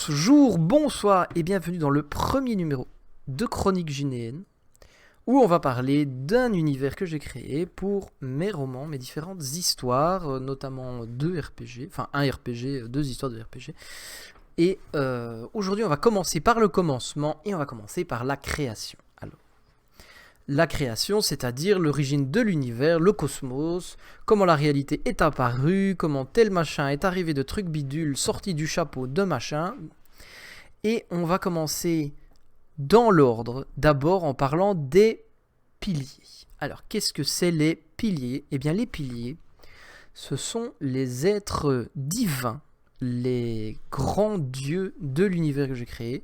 Bonjour, bonsoir et bienvenue dans le premier numéro de Chroniques Gynéennes où on va parler d'un univers que j'ai créé pour mes romans, mes différentes histoires, notamment deux RPG, enfin un RPG, deux histoires de RPG. Et aujourd'hui on va commencer par le commencement et on va commencer par la création. Alors, la création, c'est-à-dire l'origine de l'univers, le cosmos, comment la réalité est apparue, comment tel machin est arrivé de trucs bidules sortis du chapeau de machin. Et on va commencer dans l'ordre, d'abord en parlant des piliers. Alors, qu'est-ce que c'est les piliers ? Eh bien, les piliers, ce sont les êtres divins, les grands dieux de l'univers que j'ai créé.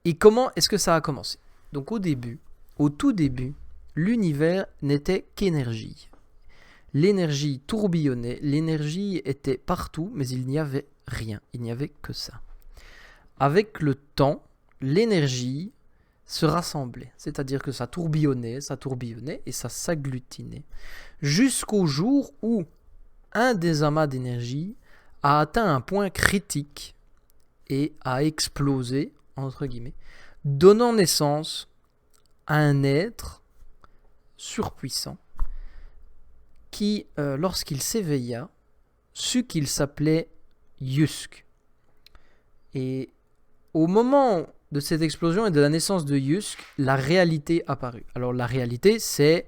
Et comment est-ce que ça a commencé ? Donc au tout début, l'univers n'était qu'énergie. L'énergie tourbillonnait, l'énergie était partout, mais il n'y avait rien, il n'y avait que ça. Avec le temps, l'énergie se rassemblait, c'est-à-dire que ça tourbillonnait et ça s'agglutinait, jusqu'au jour où un des amas d'énergie a atteint un point critique et a explosé, entre guillemets, donnant naissance à un être surpuissant qui, lorsqu'il s'éveilla, sut qu'il s'appelait Yusk. Et au moment de cette explosion et de la naissance de Yusk, la réalité apparut. Alors la réalité, c'est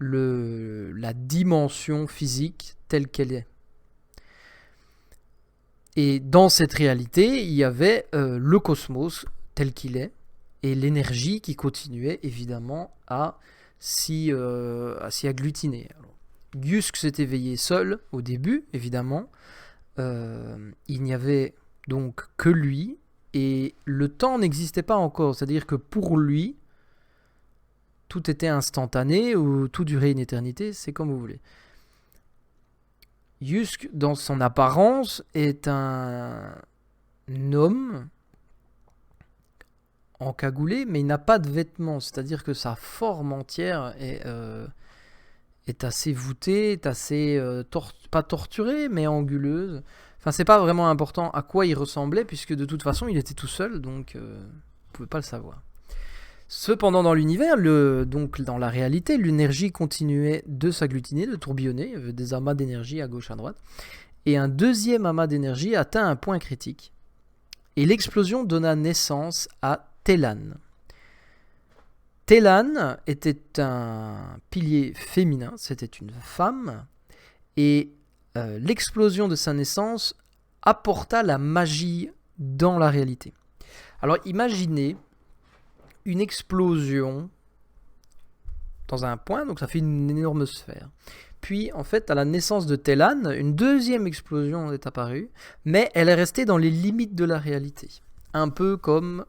la dimension physique telle qu'elle est. Et dans cette réalité, il y avait le cosmos tel qu'il est, et l'énergie qui continuait évidemment à s'y agglutiner. Alors, Yusk s'est éveillé seul au début, évidemment. Il n'y avait donc que lui, et le temps n'existait pas encore. C'est-à-dire que pour lui, tout était instantané, ou tout durait une éternité, c'est comme vous voulez. Yusk, dans son apparence, est un homme encagoulé, mais il n'a pas de vêtements. C'est-à-dire que sa forme entière est assez voûtée, est assez, pas torturée, mais anguleuse. Enfin, c'est pas vraiment important à quoi il ressemblait, puisque de toute façon, il était tout seul, donc vous ne pouvez pas le savoir. Cependant, dans l'univers, donc dans la réalité, l'énergie continuait de s'agglutiner, de tourbillonner. Il y avait des amas d'énergie à gauche, à droite. Et un deuxième amas d'énergie atteint un point critique. Et l'explosion donna naissance à Telan. Telan était un pilier féminin, c'était une femme. Et l'explosion de sa naissance apporta la magie dans la réalité. Alors imaginez une explosion dans un point, donc ça fait une énorme sphère. Puis, en fait, à la naissance de Telan, une deuxième explosion est apparue, mais elle est restée dans les limites de la réalité. Un peu comme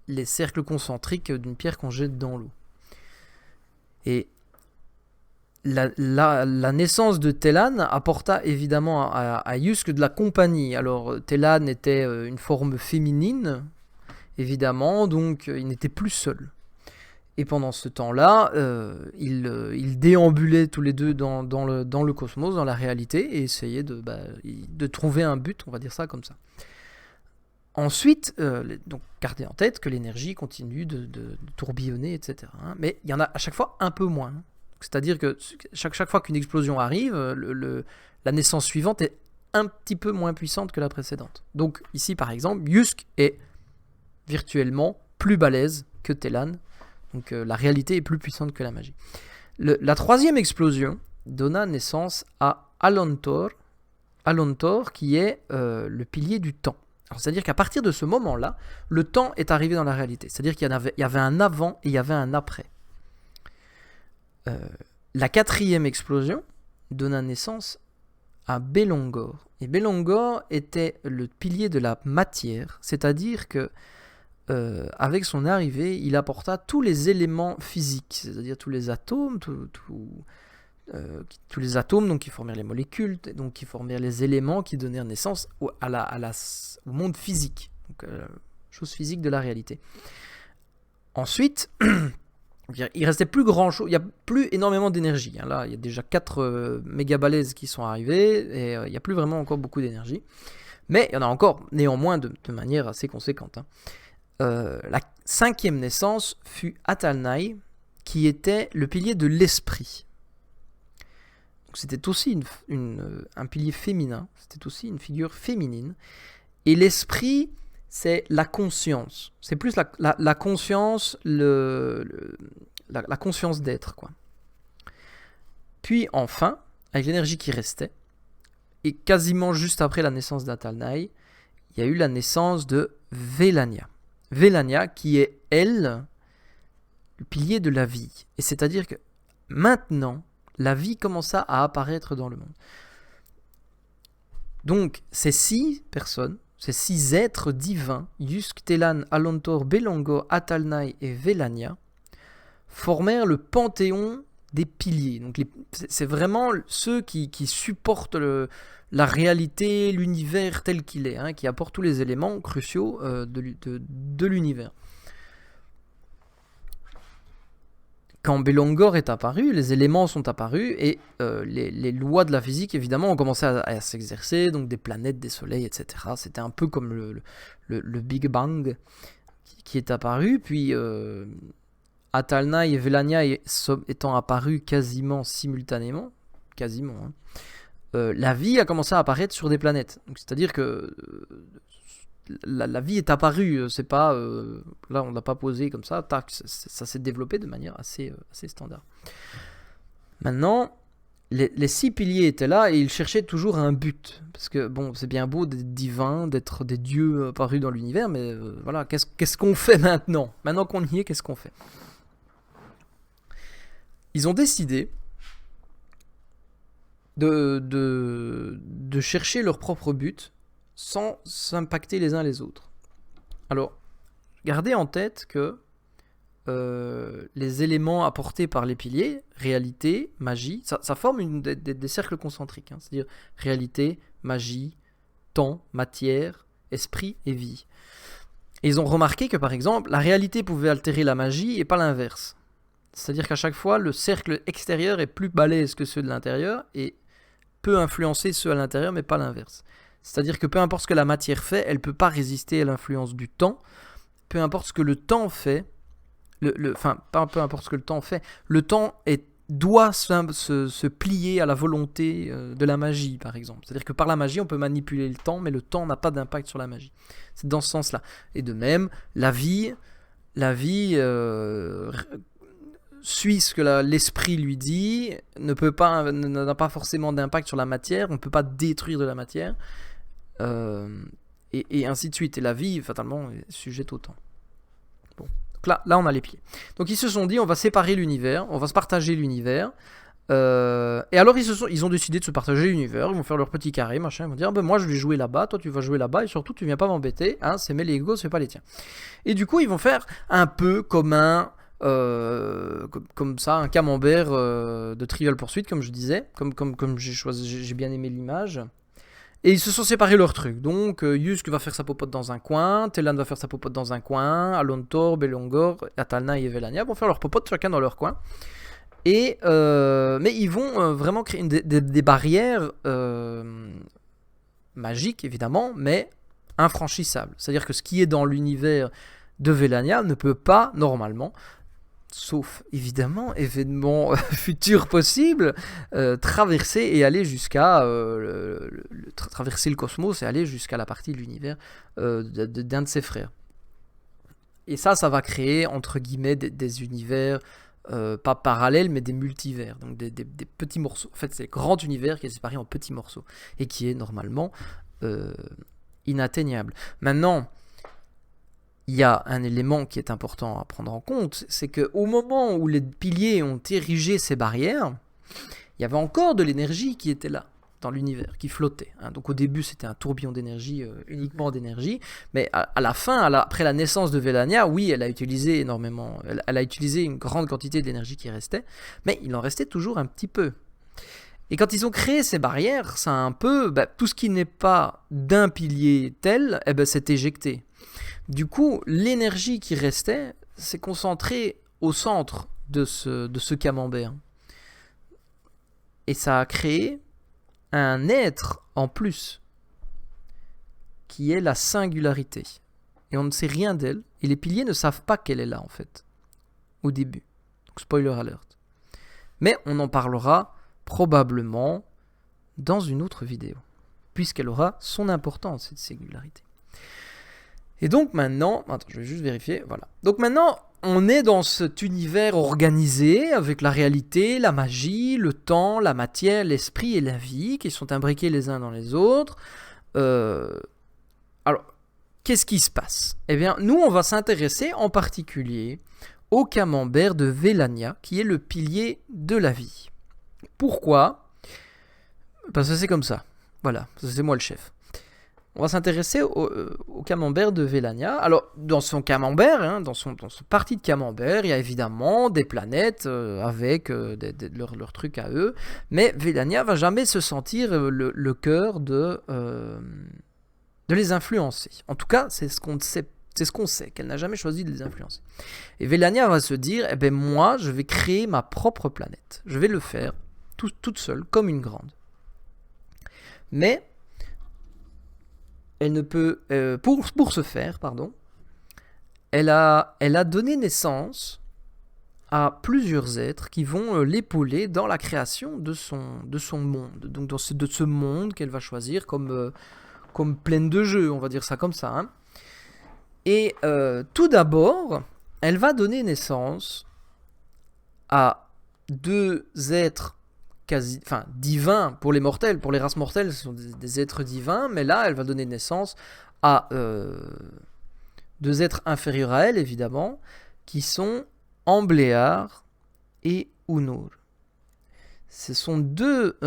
les cercles concentriques d'une pierre qu'on jette dans l'eau. Et la naissance de Telan apporta évidemment à Yusk de la compagnie. Alors Telan était une forme féminine, évidemment, donc il n'était plus seul. Et pendant ce temps-là, ils déambulaient tous les deux dans le cosmos, dans la réalité, et essayaient de trouver un but, on va dire ça comme ça. Ensuite, donc gardez en tête que l'énergie continue de tourbillonner, etc. Mais il y en a à chaque fois un peu moins. C'est-à-dire que chaque fois qu'une explosion arrive, la naissance suivante est un petit peu moins puissante que la précédente. Donc ici, par exemple, Yusk est virtuellement plus balèze que Telan. Donc la réalité est plus puissante que la magie. La troisième explosion donna naissance à Alontor qui est le pilier du temps. Alors, c'est-à-dire qu'à partir de ce moment-là, le temps est arrivé dans la réalité. C'est-à-dire qu'il y avait un avant et il y avait un après. La quatrième explosion donna naissance à Belongor. Et Belongor était le pilier de la matière, c'est-à-dire que avec son arrivée, il apporta tous les éléments physiques, c'est-à-dire tous les atomes, tous les atomes donc, qui formèrent les molécules, donc qui formèrent les éléments qui donnèrent naissance au monde physique, donc chose physique de la réalité. Ensuite, Il restait plus grand chose, il n'y a plus énormément d'énergie. Hein. Là, il y a déjà 4 mégabalaises qui sont arrivées et il n'y a plus vraiment encore beaucoup d'énergie. Mais il y en a encore, néanmoins, de manière assez conséquente. Hein. La 5e naissance fut Atalnai, qui était le pilier de l'esprit. Donc c'était aussi un pilier féminin, c'était aussi une figure féminine. Et l'esprit, c'est la conscience. C'est plus la conscience, la conscience d'être, quoi. Puis enfin, avec l'énergie qui restait, et quasiment juste après la naissance d'Atalnai, il y a eu la naissance de Vélania. Vélania qui est, elle, le pilier de la vie. Et c'est-à-dire que maintenant, la vie commença à apparaître dans le monde. Donc, ces 6 personnes, ces 6 êtres divins, Yusk, Telan, Alontor, Belongo, Atalnai et Vélania, formèrent le panthéon des piliers. Donc c'est vraiment ceux qui supportent la réalité, l'univers tel qu'il est, hein, qui apportent tous les éléments cruciaux de l'univers. Quand Belongor est apparu, les éléments sont apparus et les lois de la physique, évidemment, ont commencé à s'exercer, donc des planètes, des soleils, etc. C'était un peu comme le Big Bang qui est apparu, puis Atalnai et Vélania étant apparus quasiment simultanément, hein, la vie a commencé à apparaître sur des planètes. Donc, c'est-à-dire que la vie est apparue, c'est pas là on l'a pas posé comme ça, tac, ça s'est développé de manière assez standard. Maintenant, les 6 piliers étaient là et ils cherchaient toujours un but, parce que bon, c'est bien beau d'être divin, d'être des dieux apparus dans l'univers, mais voilà, qu'est-ce qu'on fait maintenant qu'on y est, qu'est-ce qu'on fait? Ils ont décidé de chercher leur propre but sans s'impacter les uns les autres. Alors, gardez en tête que les éléments apportés par les piliers, réalité, magie, ça forme des cercles concentriques. Hein, c'est-à-dire réalité, magie, temps, matière, esprit et vie. Et ils ont remarqué que, par exemple, la réalité pouvait altérer la magie et pas l'inverse. C'est-à-dire qu'à chaque fois, le cercle extérieur est plus balèze que ceux de l'intérieur et peut influencer ceux à l'intérieur, mais pas l'inverse. C'est-à-dire que peu importe ce que la matière fait, elle ne peut pas résister à l'influence du temps. Peu importe ce que le temps fait, peu importe ce que le temps fait, le temps doit se plier à la volonté de la magie, par exemple. C'est-à-dire que par la magie, on peut manipuler le temps, mais le temps n'a pas d'impact sur la magie. C'est dans ce sens-là. Et de même, la vie suit ce que l'esprit lui dit, n'a pas forcément d'impact sur la matière, on ne peut pas détruire de la matière, et ainsi de suite. Et la vie, fatalement, est sujette au temps. Bon. Donc là, on a les pieds. Donc ils se sont dit, on va séparer l'univers, on va se partager l'univers. Et alors ils ont décidé de se partager l'univers, ils vont faire leur petit carré, machin, ils vont dire, moi je vais jouer là-bas, toi tu vas jouer là-bas, et surtout tu viens pas m'embêter, hein, c'est mes Legos, c'est pas les tiens. Et du coup ils vont faire un peu comme comme ça, un camembert de Trivial Pursuit, comme je disais, comme j'ai bien aimé l'image. Et ils se sont séparés leurs trucs. Donc, Yusk va faire sa popote dans un coin, Telan va faire sa popote dans un coin, Alontor, Belongor, Atalnai et Vélania vont faire leur popote chacun dans leur coin. Et, mais ils vont vraiment créer des barrières magiques, évidemment, mais infranchissables. C'est-à-dire que ce qui est dans l'univers de Vélania ne peut pas, normalement, sauf évidemment événement futur possible, traverser et aller jusqu'à traverser le cosmos et aller jusqu'à la partie de l'univers d'un de ses frères. Et ça va créer entre guillemets des univers pas parallèles mais des multivers, donc des petits morceaux. En fait, c'est le grand univers qui est séparé en petits morceaux et qui est normalement inatteignable. Maintenant, il y a un élément qui est important à prendre en compte, c'est qu'au moment où les piliers ont érigé ces barrières, il y avait encore de l'énergie qui était là, dans l'univers, qui flottait. Hein. Donc au début, c'était un tourbillon d'énergie, uniquement d'énergie, mais à la fin, après la naissance de Vélania, oui, elle a utilisé énormément, elle a utilisé une grande quantité d'énergie qui restait, mais il en restait toujours un petit peu. Et quand ils ont créé ces barrières, ça a un peu, tout ce qui n'est pas d'un pilier tel, c'est éjecté. Du coup, l'énergie qui restait s'est concentrée au centre de ce camembert. Et ça a créé un être en plus, qui est la singularité. Et on ne sait rien d'elle, et les piliers ne savent pas qu'elle est là, en fait, au début. Donc, spoiler alert. Mais on en parlera probablement dans une autre vidéo, puisqu'elle aura son importance, cette singularité. Et donc maintenant, attends, je vais juste vérifier, voilà. Donc maintenant, on est dans cet univers organisé, avec la réalité, la magie, le temps, la matière, l'esprit et la vie, qui sont imbriqués les uns dans les autres. Alors, qu'est-ce qui se passe? Eh bien, nous, on va s'intéresser en particulier au camembert de Vélania, qui est le pilier de la vie. Pourquoi? Parce que c'est comme ça. Voilà, c'est moi le chef. On va s'intéresser au camembert de Vélania. Alors, dans son camembert, hein, dans son parti de camembert, il y a évidemment des planètes avec leurs trucs à eux. Mais Vélania va jamais se sentir le cœur de les influencer. En tout cas, c'est ce qu'on sait, qu'elle n'a jamais choisi de les influencer. Et Vélania va se dire, eh ben moi, je vais créer ma propre planète. Je vais le faire toute seule, comme une grande. Mais elle ne peut, pour ce faire, elle a donné naissance à plusieurs êtres qui vont l'épauler dans la création de son monde. Donc de ce monde qu'elle va choisir comme pleine de jeux, on va dire ça comme ça. Hein. Et tout d'abord, elle va donner naissance à deux êtres divins pour les mortels. Pour les races mortelles, ce sont des êtres divins, mais là, elle va donner naissance à deux êtres inférieurs à elle, évidemment, qui sont Ambléar et Unur. Ce sont deux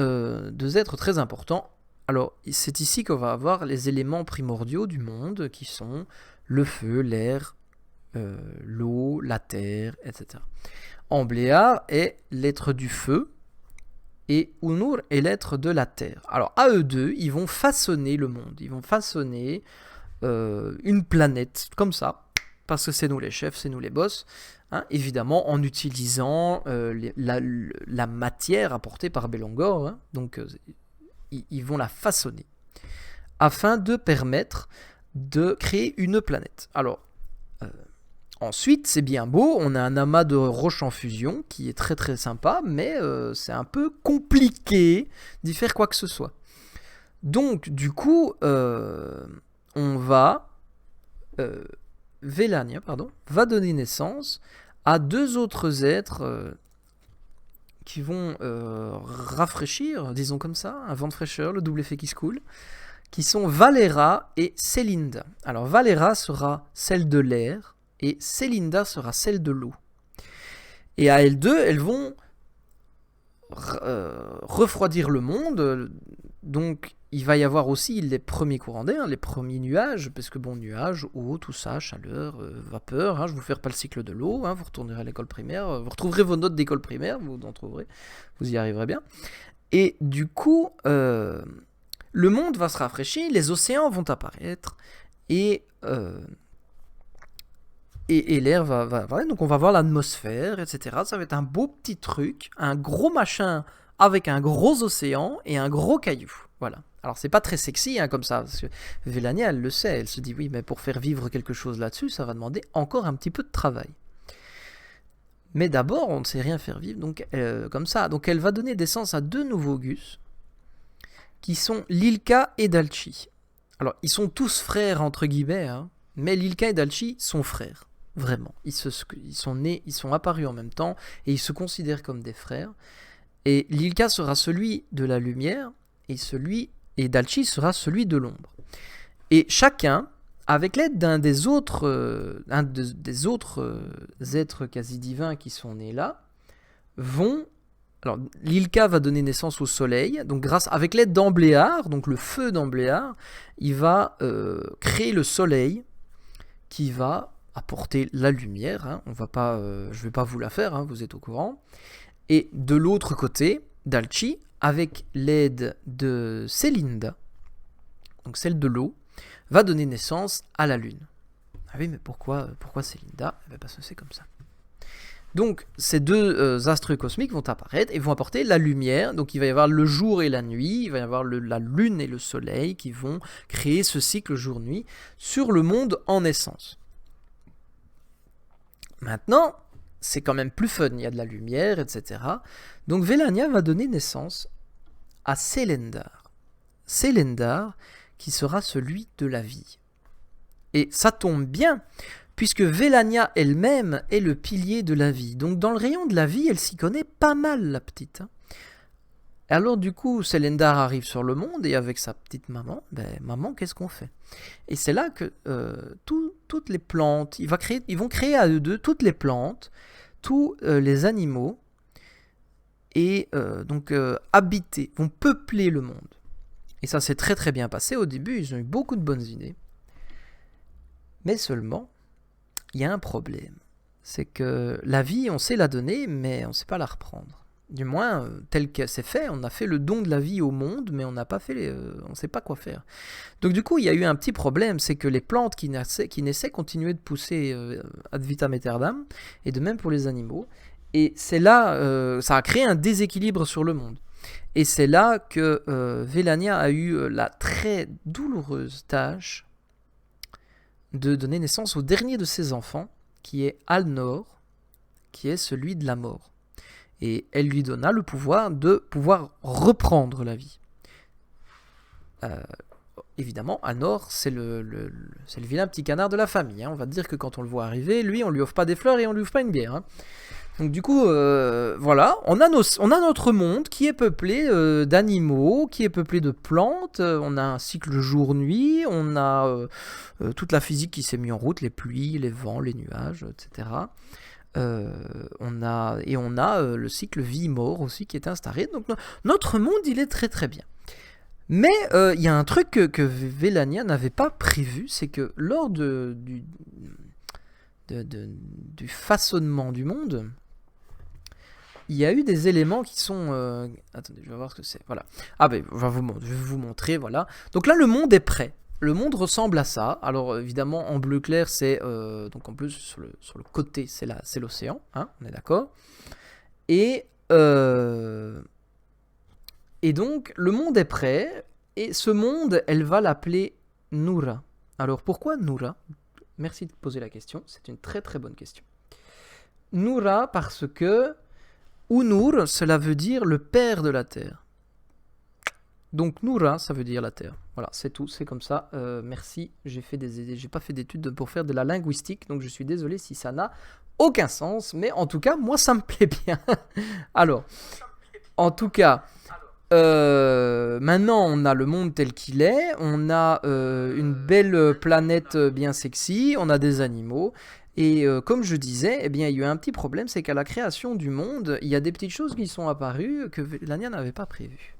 êtres très importants. Alors, c'est ici qu'on va avoir les éléments primordiaux du monde, qui sont le feu, l'air, l'eau, la terre, etc. Ambléar est l'être du feu, et Unur est l'être de la terre. Alors, à eux deux, ils vont façonner le monde. Ils vont façonner une planète, comme ça, parce que c'est nous les chefs, c'est nous les boss, hein, évidemment en utilisant la matière apportée par Belongor, hein, donc ils vont la façonner, afin de permettre de créer une planète. Alors, ensuite, c'est bien beau, on a un amas de roches en fusion qui est très très sympa, mais c'est un peu compliqué d'y faire quoi que ce soit. Donc, du coup, Vélania va donner naissance à deux autres êtres qui vont rafraîchir, disons comme ça, un vent de fraîcheur, le double effet qui se coule, qui sont Valera et Célinda. Alors, Valera sera celle de l'air, et Célinda sera celle de l'eau. Et à elles deux, elles vont refroidir le monde. Donc, il va y avoir aussi les premiers courants d'air, les premiers nuages, parce que bon, nuages, eau, tout ça, chaleur, vapeur, hein, je vais vous faire pas le cycle de l'eau, hein, vous retournerez à l'école primaire, vous retrouverez vos notes d'école primaire, vous en trouverez, vous y arriverez bien. Et du coup, le monde va se rafraîchir, les océans vont apparaître, et l'air va donc on va voir l'atmosphère, etc. Ça va être un beau petit truc, un gros machin avec un gros océan et un gros caillou. Voilà. Alors c'est pas très sexy hein, comme ça, parce que Vélania elle le sait, elle se dit oui mais pour faire vivre quelque chose là-dessus, ça va demander encore un petit peu de travail. Mais d'abord on ne sait rien faire vivre donc comme ça. Donc elle va donner naissance à deux nouveaux Gus, qui sont Lilka et Dalchi. Alors ils sont tous frères entre guillemets, hein, mais Lilka et Dalchi sont frères. Vraiment, ils sont nés, ils sont apparus en même temps et ils se considèrent comme des frères. Et Lilka sera celui de la lumière et Dalchi sera celui de l'ombre. Et chacun, avec l'aide d'un des autres êtres quasi divins qui sont nés là, vont. Alors Lilka va donner naissance au soleil, donc avec l'aide d'Ambléar, donc le feu d'Ambléar, il va créer le soleil qui va apporter la lumière, hein. Je ne vais pas vous la faire, hein, vous êtes au courant. Et de l'autre côté, Dalchi, avec l'aide de Célinda, donc celle de l'eau, va donner naissance à la lune. Ah oui, mais pourquoi Célinda? Parce que c'est comme ça. Donc ces deux astres cosmiques vont apparaître et vont apporter la lumière. Donc il va y avoir le jour et la nuit, il va y avoir la lune et le soleil qui vont créer ce cycle jour-nuit sur le monde en naissance. Maintenant, c'est quand même plus fun, il y a de la lumière, etc. Donc Velania va donner naissance à Selendar. Selendar qui sera celui de la vie. Et ça tombe bien, puisque Velania elle-même est le pilier de la vie. Donc dans le rayon de la vie, elle s'y connaît pas mal, la petite. Alors du coup, Selendar arrive sur le monde, et avec sa petite maman, maman, qu'est-ce qu'on fait? Et c'est là que toutes les plantes, ils vont créer à eux deux toutes les plantes, tous les animaux, et habiter, vont peupler le monde. Et ça s'est très très bien passé. Au début, ils ont eu beaucoup de bonnes idées. Mais seulement, il y a un problème. C'est que la vie, on sait la donner, mais on ne sait pas la reprendre. Du moins, tel que c'est fait, on a fait le don de la vie au monde, mais on n'a pas fait, on ne sait pas quoi faire. Donc du coup, il y a eu un petit problème, c'est que les plantes qui naissaient continuaient de pousser ad vitam aeternam, et de même pour les animaux. Et c'est là, ça a créé un déséquilibre sur le monde. Et c'est là que Velania a eu la très douloureuse tâche de donner naissance au dernier de ses enfants, qui est Alnor, qui est celui de la mort. Et elle lui donna le pouvoir de pouvoir reprendre la vie. Évidemment, Alnor, c'est le vilain petit canard de la famille. Hein. On va dire que quand on le voit arriver, lui, on lui offre pas des fleurs et on lui offre pas une bière. Hein. Donc du coup, voilà, on a notre monde qui est peuplé d'animaux, qui est peuplé de plantes, on a un cycle jour-nuit, on a toute la physique qui s'est mise en route, les pluies, les vents, les nuages, etc. On a le cycle vie-mort aussi qui est instauré. Donc notre monde, il est très très bien. Mais il y a un truc que Velania n'avait pas prévu, c'est que lors du façonnement du monde, il y a eu des éléments qui sont... Attendez, je vais voir ce que c'est. Voilà. Ah ben, je vais vous montrer, voilà. Donc là, le monde est prêt. Le monde ressemble à ça. Alors, évidemment, en bleu clair, c'est... donc en plus, sur le côté, c'est l'océan. Hein, on est d'accord. Et donc, le monde est prêt. Et ce monde, elle va l'appeler Nura. Alors, pourquoi Nura? Merci de poser la question. C'est une très très bonne question. Nura, parce que... Unur, cela veut dire le père de la terre. Donc Nura, ça veut dire la terre. Voilà, c'est tout, c'est comme ça. Merci, j'ai pas fait d'études pour faire de la linguistique, donc je suis désolé si ça n'a aucun sens, mais en tout cas, moi ça me plaît bien. Alors, en tout cas, maintenant on a le monde tel qu'il est, on a une belle planète bien sexy, on a des animaux. Et comme je disais, eh bien, il y a eu un petit problème, c'est qu'à la création du monde, il y a des petites choses qui sont apparues que Velania n'avait pas prévues.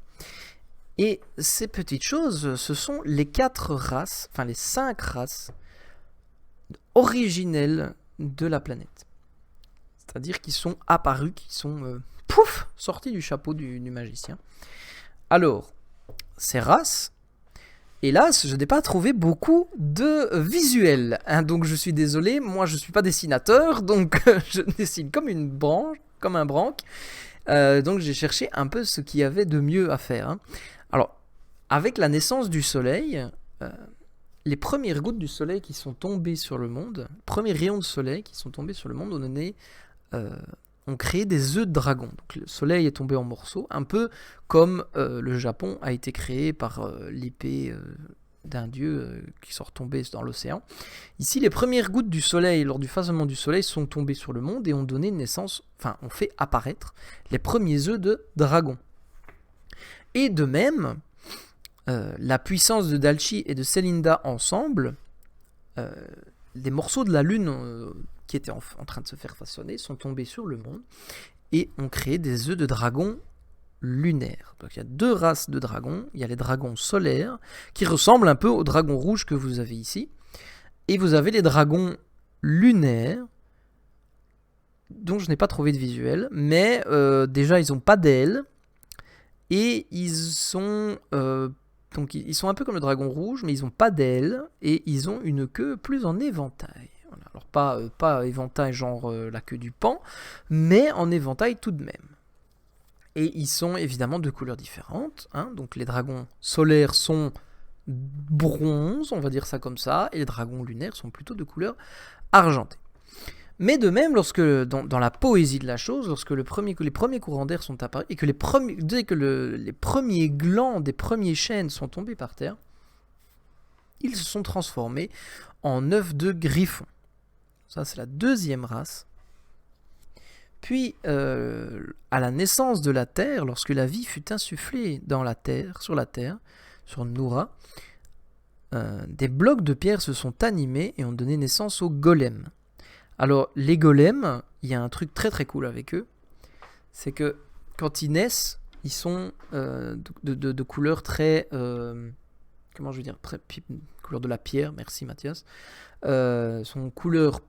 Et ces petites choses, ce sont les 4 races, enfin les 5 races originelles de la planète. C'est-à-dire qui sont apparues, qui sont sorties du chapeau du magicien. Alors, ces races... Hélas, je n'ai pas trouvé beaucoup de visuels, hein, donc je suis désolé, moi je ne suis pas dessinateur, donc je dessine comme un branque, donc j'ai cherché un peu ce qu'il y avait de mieux à faire. Hein. Alors, avec la naissance du soleil, les premières gouttes du soleil qui sont tombées sur le monde, les premiers rayons de soleil qui sont tombés sur le monde, ont créé des œufs de dragon. Donc, le soleil est tombé en morceaux, un peu comme le Japon a été créé par l'épée d'un dieu qui sont retombées dans l'océan. Ici, les premières gouttes du soleil, lors du façonnement du soleil, sont tombées sur le monde et ont donné naissance, enfin, ont fait apparaître les premiers œufs de dragon. Et de même, la puissance de Dalchi et de Selinda ensemble, les morceaux de la lune qui étaient en train de se faire façonner sont tombés sur le monde et ont créé des œufs de dragon lunaires. Donc il y a 2 races de dragons. Il y a les dragons solaires qui ressemblent un peu aux dragons rouges que vous avez ici. Et vous avez les dragons lunaires dont je n'ai pas trouvé de visuel. Mais déjà ils n'ont pas d'ailes. Et ils sont un peu comme le dragon rouge, mais ils n'ont pas d'ailes. Et ils ont une queue plus en éventail. Voilà. Alors pas éventail genre la queue du paon, mais en éventail tout de même. Et ils sont évidemment de couleurs différentes, hein. Donc les dragons solaires sont bronze, on va dire ça comme ça, et les dragons lunaires sont plutôt de couleur argentée. Mais de même, lorsque dans la poésie de la chose, lorsque les premiers courants d'air sont apparus, et que dès que les premiers glands des premiers chênes sont tombés par terre, ils se sont transformés en œufs de griffons. Ça, c'est la deuxième race. Puis, à la naissance de la terre, lorsque la vie fut insufflée dans la terre, sur Noura, des blocs de pierre se sont animés et ont donné naissance aux golems. Alors, les golems, il y a un truc très très cool avec eux, c'est que quand ils naissent, ils sont de couleur très... comment je veux dire, couleur de la pierre, merci Mathias, sont couleur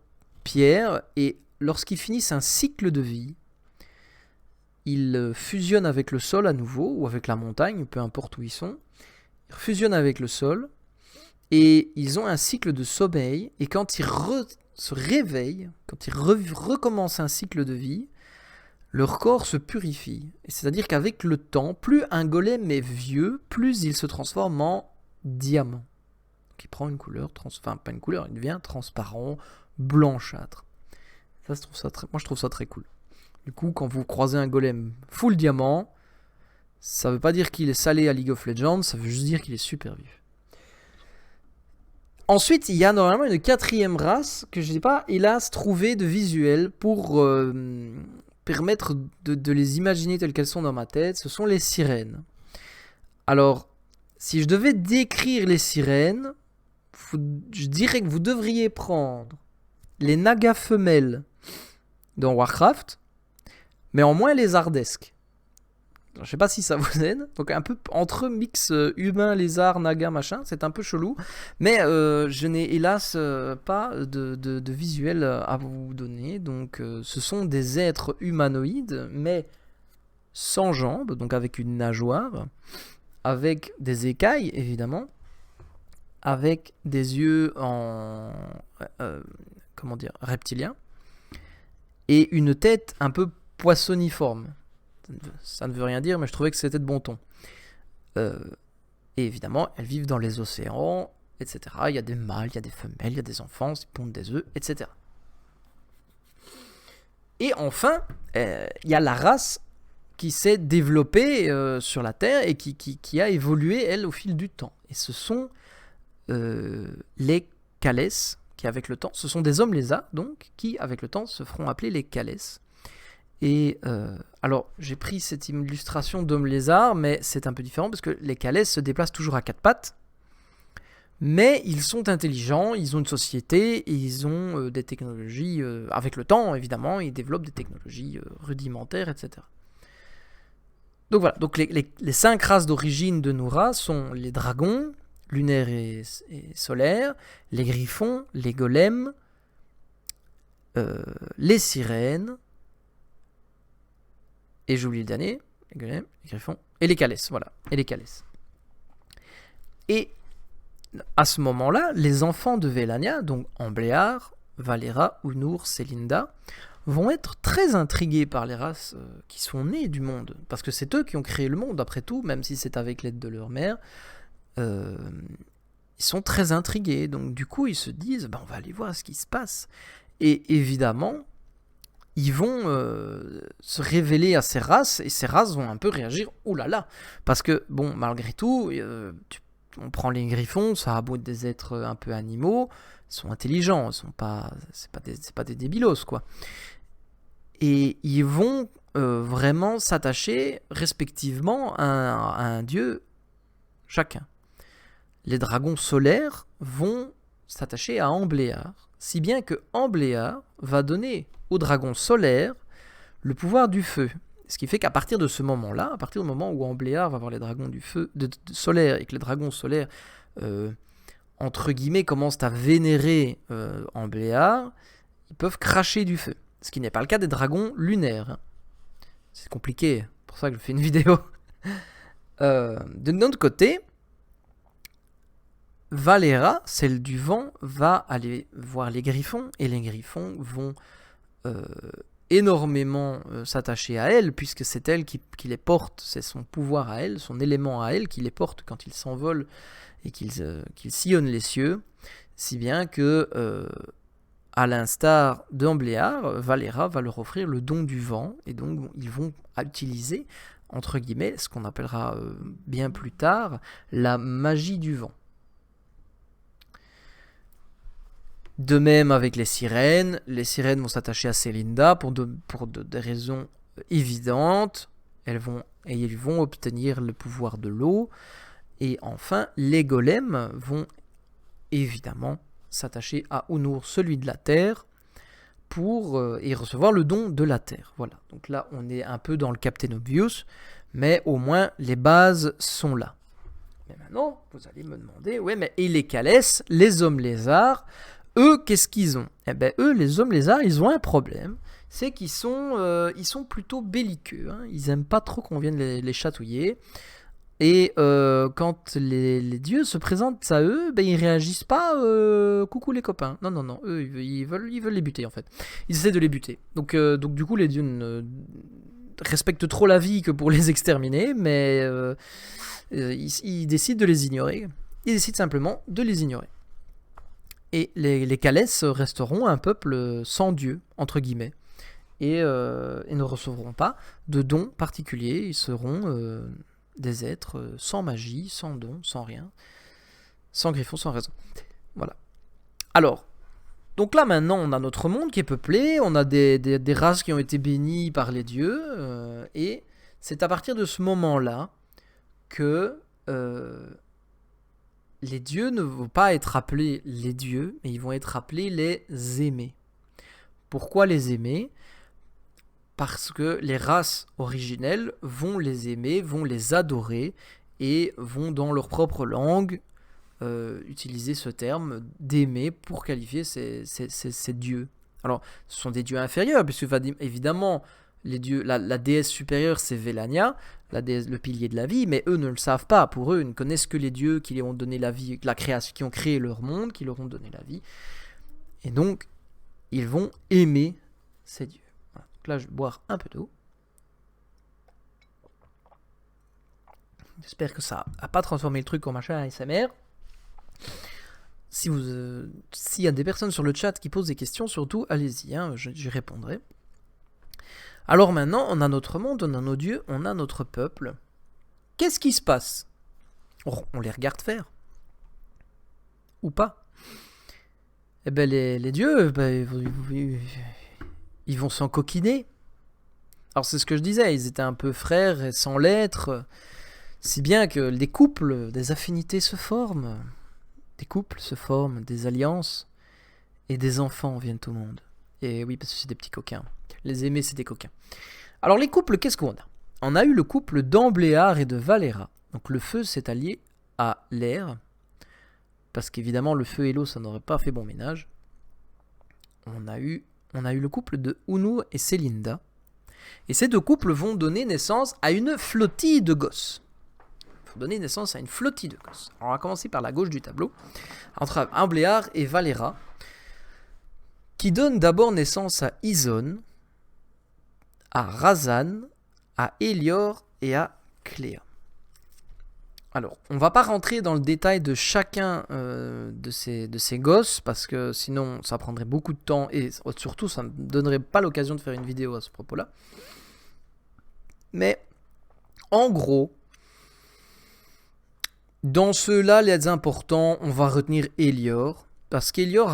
pierre, et lorsqu'ils finissent un cycle de vie, ils fusionnent avec le sol à nouveau, ou avec la montagne, peu importe où ils sont, ils fusionnent avec le sol, et ils ont un cycle de sommeil, et quand ils se réveillent, quand ils recommencent un cycle de vie, leur corps se purifie. C'est-à-dire qu'avec le temps, plus un golem est vieux, plus il se transforme en diamant. Qui prend une couleur, pas une couleur, il devient transparent, blanchâtre. Ça, moi je trouve ça très cool. Du coup, quand vous croisez un golem full diamant, ça veut pas dire qu'il est salé à League of Legends, ça veut juste dire qu'il est super vif. Ensuite, il y a normalement une quatrième race que je n'ai pas, hélas, trouvé de visuel pour permettre de les imaginer telles qu'elles sont dans ma tête. Ce sont les sirènes. Alors, si je devais décrire les sirènes, je dirais que vous devriez prendre les nagas femelles dans Warcraft, mais en moins lézardesques. Je sais pas si ça vous aide. Donc un peu entre mix humain, lézard, naga, machin. C'est un peu chelou. Mais je n'ai hélas pas de visuel à vous donner. Donc ce sont des êtres humanoïdes, mais sans jambes, donc avec une nageoire, avec des écailles évidemment, avec des yeux en reptiliens, et une tête un peu poissoniforme. Ça ne veut rien dire, mais je trouvais que c'était de bon ton. Et évidemment, elles vivent dans les océans, etc. Il y a des mâles, il y a des femelles, il y a des enfants, ils pondent des œufs, etc. Et enfin, il y a la race qui s'est développée sur la Terre et qui a évolué, elle, au fil du temps. Et ce sont les Kalès, qui avec le temps, ce sont des hommes lézards, donc, qui avec le temps se feront appeler les Kalès. Et alors, j'ai pris cette illustration d'homme lézard, mais c'est un peu différent parce que les Kalès se déplacent toujours à quatre pattes, mais ils sont intelligents, ils ont une société, et ils ont des technologies, avec le temps évidemment, ils développent des technologies rudimentaires, etc. Donc voilà, donc les 5 races d'origine de Noura sont les dragons, lunaires et solaires, les griffons, les golems, les sirènes, et j'oublie le dernier, les golems, les griffons, et les Kalès, voilà, et les Kalès. Et à ce moment-là, les enfants de Vélania, donc Ambléar, Valera, Unur, Célinda, vont être très intrigués par les races qui sont nées du monde, parce que c'est eux qui ont créé le monde, après tout, même si c'est avec l'aide de leur mère. Ils sont très intrigués, donc du coup ils se disent on va aller voir ce qui se passe, et évidemment ils vont se révéler à ces races, et ces races vont un peu réagir, oulala, parce que bon, malgré tout, on prend les griffons, ça a beau être des êtres un peu animaux, ils sont intelligents, c'est pas des débilos quoi, et ils vont vraiment s'attacher respectivement à un dieu chacun. Les dragons solaires vont s'attacher à Ambléar, si bien que Ambléar va donner aux dragons solaires le pouvoir du feu. Ce qui fait qu'à partir de ce moment-là, à partir du moment où Ambléar va avoir les dragons du feu de solaire, et que les dragons solaires, entre guillemets, commencent à vénérer Ambléar, ils peuvent cracher du feu. Ce qui n'est pas le cas des dragons lunaires. C'est compliqué, c'est pour ça que je fais une vidéo. De notre côté, Valera, celle du vent, va aller voir les griffons, et les griffons vont euh, énormément s'attacher à elle, puisque c'est elle qui les porte, c'est son pouvoir à elle, son élément à elle qui les porte quand ils s'envolent et qu'ils sillonnent les cieux, si bien que, à l'instar d'Ambléar, Valera va leur offrir le don du vent, et donc ils vont utiliser, entre guillemets, ce qu'on appellera bien plus tard, la magie du vent. De même avec les sirènes vont s'attacher à Célinda pour des raisons évidentes. Ils vont obtenir le pouvoir de l'eau. Et enfin, les golems vont évidemment s'attacher à Unur, celui de la terre, et recevoir le don de la terre. Voilà. Donc là, on est un peu dans le Captain Obvious, mais au moins les bases sont là. Mais maintenant, vous allez me demander, ouais, mais et les Calès, les hommes lézards, eux, qu'est-ce qu'ils ont? Eh bien, eux, les hommes lézards, ils ont un problème. C'est qu'ils sont plutôt belliqueux. Hein. Ils n'aiment pas trop qu'on vienne les chatouiller. Et quand les dieux se présentent à eux, ben, ils réagissent pas coucou les copains. Non, non, non. Eux, ils veulent les buter, en fait. Ils essaient de les buter. Donc du coup, les dieux ne respectent trop la vie que pour les exterminer, mais ils décident de les ignorer. Ils décident simplement de les ignorer. Et les Calès resteront un peuple sans Dieu, entre guillemets, et ne recevront pas de dons particuliers. Ils seront des êtres sans magie, sans dons, sans rien, sans griffon, sans raison. Voilà. Alors, donc là maintenant, on a notre monde qui est peuplé, on a des races qui ont été bénies par les dieux, et c'est à partir de ce moment-là que les dieux ne vont pas être appelés les dieux, mais ils vont être appelés les aimés. Pourquoi les aimés? Parce que les races originelles vont les aimer, vont les adorer, et vont dans leur propre langue utiliser ce terme d'aimer pour qualifier ces dieux. Alors, ce sont des dieux inférieurs, puisque évidemment, les dieux, la déesse supérieure, c'est Vélania, la déesse, le pilier de la vie, mais eux ne le savent pas. Pour eux, ils ne connaissent que les dieux qui leur ont donné la vie, la création, qui ont créé leur monde, qui leur ont donné la vie. Et donc, ils vont aimer ces dieux. Voilà. Donc là, je vais boire un peu d'eau. J'espère que ça n'a pas transformé le truc en machin ASMR. S'il y a des personnes sur le chat qui posent des questions, surtout, allez-y, hein, j'y répondrai. Alors maintenant, on a notre monde, on a nos dieux, on a notre peuple. Qu'est-ce qui se passe? On les regarde faire. Ou pas? Eh ben les dieux, ils vont s'encoquiner. Alors c'est ce que je disais, ils étaient un peu frères et sans l'être, si bien que des couples, des affinités se forment. Des couples se forment, des alliances, et des enfants viennent au monde. Et oui, parce que c'est des petits coquins. Les aimés, c'est des coquins. Alors les couples, qu'est-ce qu'on a? On a eu le couple d'Ambléar et de Valera. Donc le feu s'est allié à l'air, parce qu'évidemment le feu et l'eau, ça n'aurait pas fait bon ménage. On a eu le couple de Unur et Célinda. Et ces deux couples vont donner naissance à une flottille de gosses. Donner naissance à une flottille de gosses. Alors on va commencer par la gauche du tableau, entre Ambléar et Valera, qui donnent d'abord naissance à Izon, à Razan, à Hélior et à Cléa. Alors, on va pas rentrer dans le détail de chacun de ces gosses, parce que sinon ça prendrait beaucoup de temps, et surtout ça ne me donnerait pas l'occasion de faire une vidéo à ce propos-là. Mais, en gros, dans ceux-là, les importants, on va retenir Hélior, parce qu'Hélior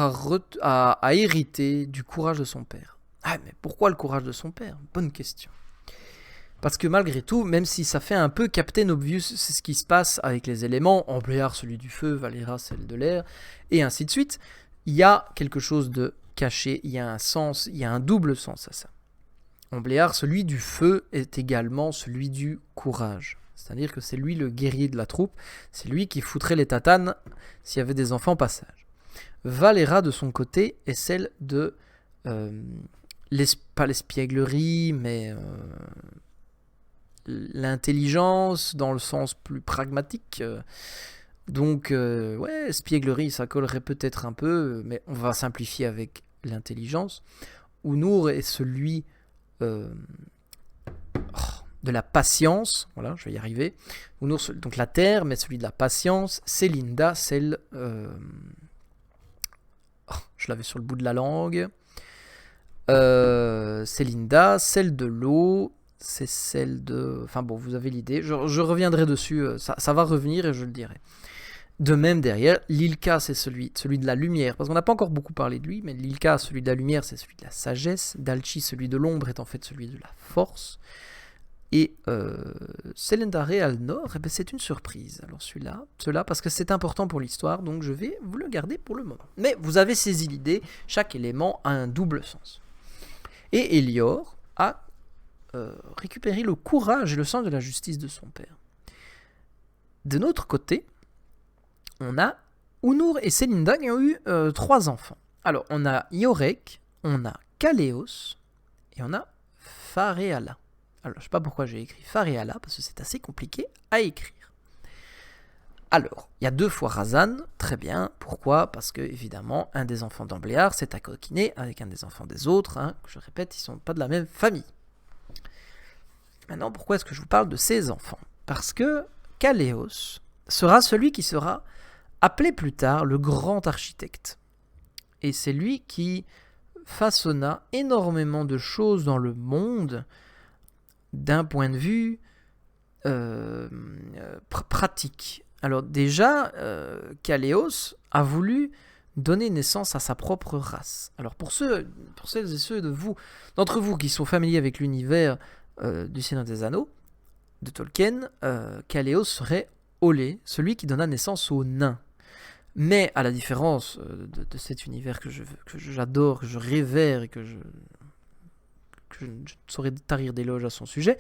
a hérité du courage de son père. Ah, mais pourquoi le courage de son père? Bonne question. Parce que malgré tout, même si ça fait un peu Captain Obvious, c'est ce qui se passe avec les éléments, Ambléar celui du feu, Valera celle de l'air, et ainsi de suite, il y a quelque chose de caché, il y a un sens, il y a un double sens à ça. Ambléar, celui du feu, est également celui du courage. C'est-à-dire que c'est lui le guerrier de la troupe, c'est lui qui foutrait les tatanes s'il y avait des enfants passage. Valera, de son côté, est celle de... pas l'espièglerie, mais l'intelligence dans le sens plus pragmatique, Donc, ouais, espièglerie, ça collerait peut-être un peu, mais on va simplifier avec l'intelligence. Unour est celui euh, de la patience. Voilà, je vais y arriver. Unour, donc la terre, mais celui de la patience. Selinda, celle... je l'avais sur le bout de la langue. Selinda, celle de l'eau. C'est celle de... Enfin bon, vous avez l'idée. Je reviendrai dessus. Ça va revenir et je le dirai. De même derrière, Lilka c'est celui de la lumière, parce qu'on n'a pas encore beaucoup parlé de lui, mais Lilka, celui de la lumière, c'est celui de la sagesse, Dalchi, celui de l'ombre, est en fait celui de la force, et Selendare Alnor, eh ben, c'est une surprise. Alors cela parce que c'est important pour l'histoire, donc je vais vous le garder pour le moment. Mais vous avez saisi l'idée, chaque élément a un double sens. Et Elior a récupéré le courage et le sens de la justice de son père. De notre côté, on a Unour et Selinda qui ont eu 3 enfants. Alors, on a Iorek, on a Kaleos et on a Farehala. Alors, je ne sais pas pourquoi j'ai écrit Farehala, parce que c'est assez compliqué à écrire. Alors, il y a 2 fois Razan, très bien. Pourquoi? Parce que, évidemment, un des enfants d'Ambléar s'est accoquiné avec un des enfants des autres. Hein. Je répète, ils ne sont pas de la même famille. Maintenant, pourquoi est-ce que je vous parle de ces enfants? Parce que Kaleos sera celui qui sera appelé plus tard le grand architecte. Et c'est lui qui façonna énormément de choses dans le monde d'un point de vue pratique. Alors déjà, Kaleos a voulu donner naissance à sa propre race. Alors pour celles et ceux d'entre vous qui sont familiers avec l'univers du Seigneur des Anneaux, de Tolkien, Kaleos serait Olé, celui qui donna naissance aux nains. Mais à la différence de cet univers que j'adore, que je révère et que je ne saurais tarir d'éloges à son sujet,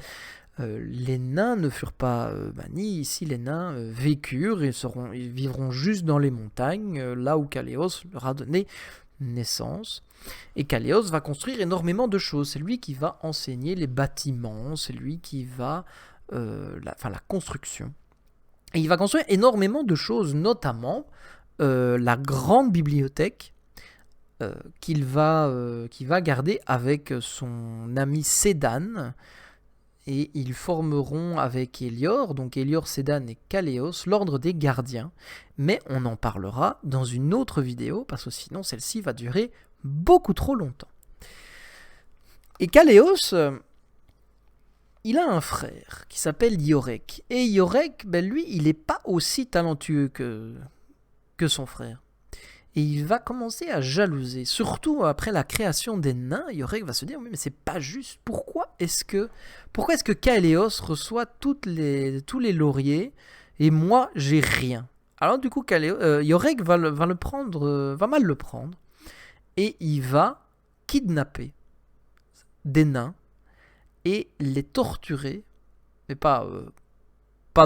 les nains ne furent pas bannis. Ici, les nains vécurent et ils vivront juste dans les montagnes, là où Kaleos leur a donné naissance. Et Kaleos va construire énormément de choses. C'est lui qui va enseigner les bâtiments, c'est lui qui va... la construction. Et il va construire énormément de choses, notamment la grande bibliothèque qu'il va garder avec son ami Sedan. Et ils formeront avec Elior, donc Elior, Sedan et Kaleos, l'ordre des gardiens. Mais on en parlera dans une autre vidéo, parce que sinon celle-ci va durer beaucoup trop longtemps. Et Kaleos... il a un frère qui s'appelle Iorek. Et Iorek, ben lui, il n'est pas aussi talentueux que son frère. Et il va commencer à jalouser. Surtout après la création des nains, Iorek va se dire, mais c'est pas juste. Pourquoi est-ce que Kaleos reçoit tous les lauriers et moi, j'ai rien? Alors du coup, Iorek va mal le prendre. Et il va kidnapper des nains et les torturer, mais pas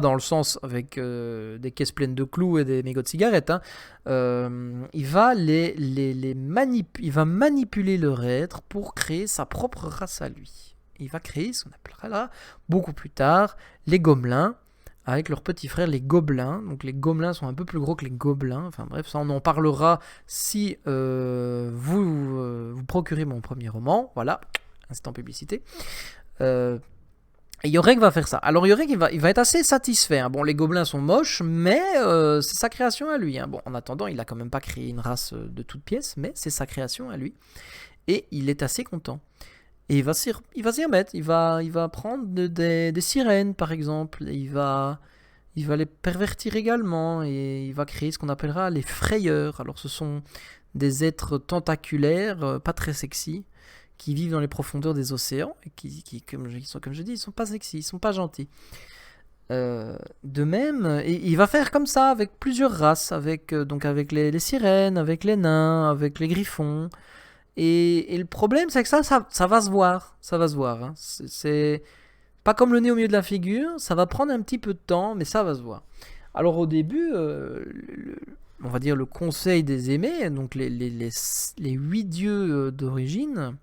dans le sens avec des caisses pleines de clous et des mégots de cigarettes. Hein. Il va il va manipuler leur être pour créer sa propre race à lui. Il va créer ce qu'on appellera là, beaucoup plus tard, les gobelins, avec leurs petits frères, les gobelins. Donc les gobelins sont un peu plus gros que les gobelins. Enfin bref, ça on en parlera si vous procurez mon premier roman. Voilà, instant publicité. Et Iorek va faire ça. Alors Iorek il va être assez satisfait. Hein. Bon, les gobelins sont moches, mais c'est sa création à lui. Hein. Bon, en attendant, il a quand même pas créé une race de toutes pièces, mais c'est sa création à lui. Et il est assez content. Et il va s'y remettre. Il va prendre des sirènes, par exemple. Il va les pervertir également. Et il va créer ce qu'on appellera les frayeurs. Alors ce sont des êtres tentaculaires, pas très sexy, qui vivent dans les profondeurs des océans, et qui comme je dis, ils sont pas sexy, ils sont pas gentils. De même, il va faire comme ça avec plusieurs races, avec les sirènes, avec les nains, avec les griffons. Et le problème, c'est que ça va se voir. Ça va se voir. Hein. C'est pas comme le nez au milieu de la figure, ça va prendre un petit peu de temps, mais ça va se voir. Alors au début, on va dire le conseil des aimés, donc les 8 dieux d'origine,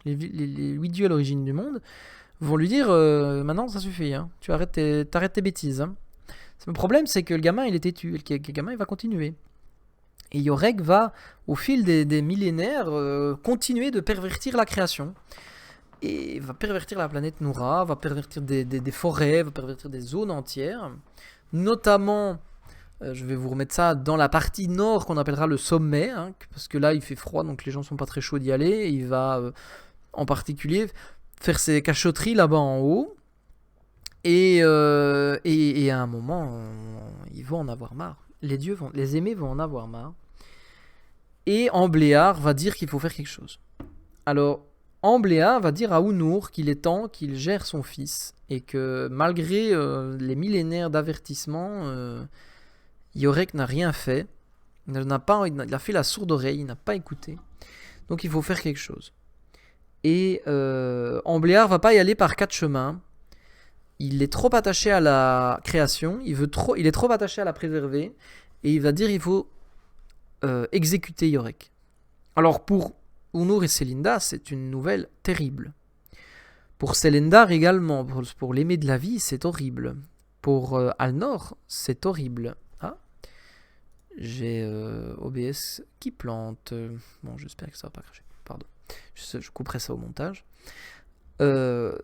les 8 dieux à l'origine du monde, vont lui dire maintenant ça suffit, hein. T'arrêtes tes bêtises. Hein. Le problème, c'est que le gamin, il est têtu, et le gamin, il va continuer. Et Yorek va, au fil des millénaires, continuer de pervertir la création. Et va pervertir la planète Noura, va pervertir des forêts, va pervertir des zones entières. Notamment, je vais vous remettre ça dans la partie nord qu'on appellera le sommet, hein, parce que là, il fait froid, donc les gens sont pas très chauds d'y aller. Et il va, en particulier, faire ses cachotteries là-bas en haut. Et à un moment, ils vont en avoir marre. Les aimés vont en avoir marre. Et Ambléar va dire qu'il faut faire quelque chose. Alors, Ambléar va dire à Unour qu'il est temps qu'il gère son fils. Et que malgré les millénaires d'avertissement, Yorek n'a rien fait. Il a fait la sourde oreille, il n'a pas écouté. Donc il faut faire quelque chose. Et Ambléar va pas y aller par 4 chemins. Il est trop attaché à la création, il est trop attaché à la préserver, et il va dire il faut exécuter Yorek. Alors pour Unour et Selinda, c'est une nouvelle terrible. Pour Selendar également, pour l'aimer de la vie, c'est horrible. Pour Alnor, c'est horrible. Ah, j'ai OBS qui plante. Bon, j'espère que ça va pas cracher. Pardon. Je couperai ça au montage.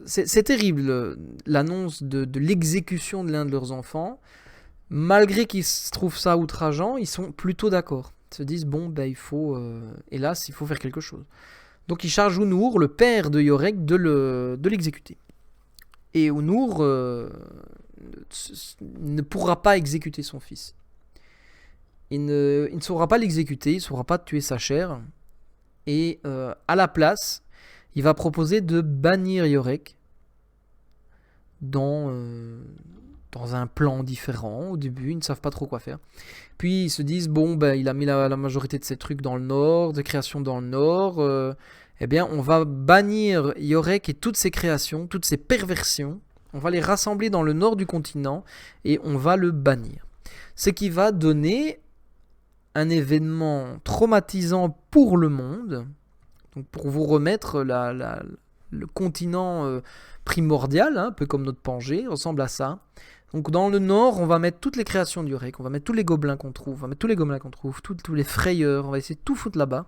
C'est terrible l'annonce de l'exécution de l'un de leurs enfants. Malgré qu'ils trouvent ça outrageant, ils sont plutôt d'accord. Ils se disent bon, ben il faut, hélas, il faut faire quelque chose. Donc ils chargent Unour, le père de Yorek, de l'exécuter. Et Unour ne pourra pas exécuter son fils. Il ne saura pas l'exécuter, il ne saura pas tuer sa chair. Et à la place, il va proposer de bannir Yorek dans un plan différent. Au début, ils ne savent pas trop quoi faire. Puis ils se disent, bon, ben, il a mis la majorité de ses trucs dans le nord, de créations dans le nord. Eh bien, on va bannir Yorek et toutes ses créations, toutes ses perversions. On va les rassembler dans le nord du continent et on va le bannir. Ce qui va donner un événement traumatisant pour le monde. Donc pour vous remettre le continent primordial, hein, un peu comme notre Pangée, ressemble à ça. Donc dans le nord, on va mettre toutes les créations du Yorek, on va mettre tous les gobelins qu'on trouve, tous les frayeurs, on va essayer de tout foutre là-bas.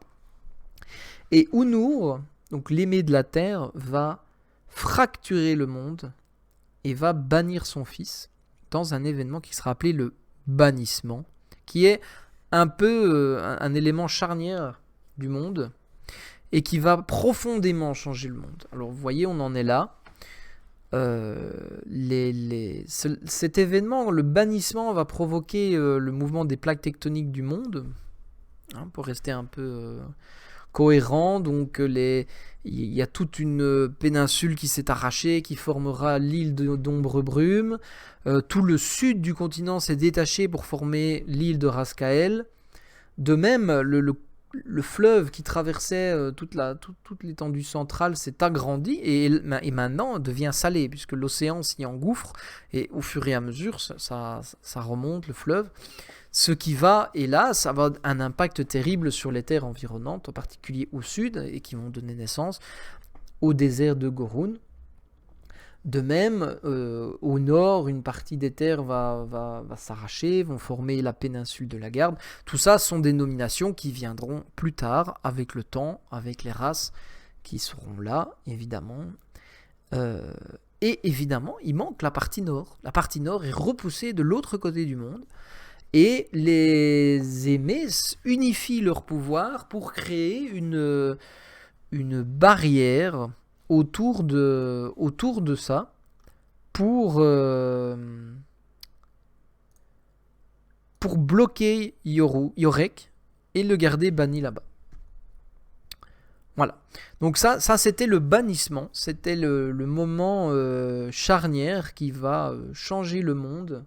Et Unour, donc l'aimé de la terre, va fracturer le monde et va bannir son fils dans un événement qui sera appelé le bannissement, qui est un peu un élément charnière du monde et qui va profondément changer le monde. Alors vous voyez, on en est là. Cet événement, le bannissement, va provoquer le mouvement des plaques tectoniques du monde, hein, pour rester un peu cohérent. Donc il y a toute une péninsule qui s'est arrachée, qui formera l'île d'Ombre Brume. Tout le sud du continent s'est détaché pour former l'île de Raskael. De même, le fleuve qui traversait toute l'étendue centrale s'est agrandi et maintenant devient salé, puisque l'océan s'y engouffre, et au fur et à mesure, ça remonte, le fleuve. Ce qui va, hélas, avoir un impact terrible sur les terres environnantes, en particulier au sud, et qui vont donner naissance au désert de Gorun. De même, au nord, une partie des terres va s'arracher, vont former la péninsule de la Garde. Tout ça sont des nominations qui viendront plus tard, avec le temps, avec les races qui seront là, évidemment. Et évidemment, il manque la partie nord. La partie nord est repoussée de l'autre côté du monde. Et les aimés unifient leur pouvoir pour créer une barrière autour de ça pour bloquer Yorek et le garder banni là-bas. Voilà. Donc ça c'était le bannissement, c'était le moment charnière qui va changer le monde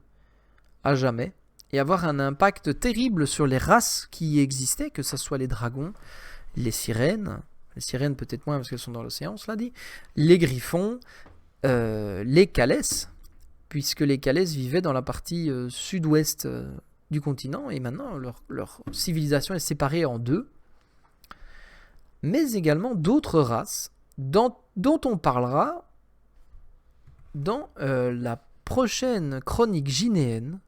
à jamais et avoir un impact terrible sur les races qui existaient, que ce soit les dragons, les sirènes peut-être moins parce qu'elles sont dans l'océan, cela dit, les griffons, les Calès, puisque les Calès vivaient dans la partie sud-ouest du continent, et maintenant leur civilisation est séparée en deux, mais également d'autres races dont on parlera dans la prochaine chronique gynéenne,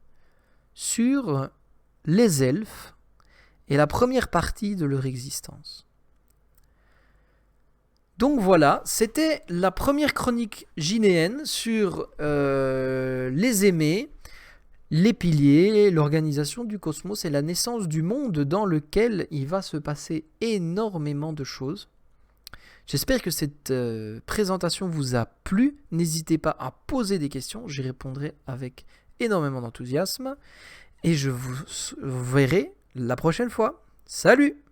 sur les elfes et la première partie de leur existence. Donc voilà, c'était la première chronique ginéenne sur les aimés, les piliers, l'organisation du cosmos et la naissance du monde dans lequel il va se passer énormément de choses. J'espère que cette présentation vous a plu. N'hésitez pas à poser des questions, j'y répondrai avec énormément d'enthousiasme. Et je vous verrai la prochaine fois. Salut!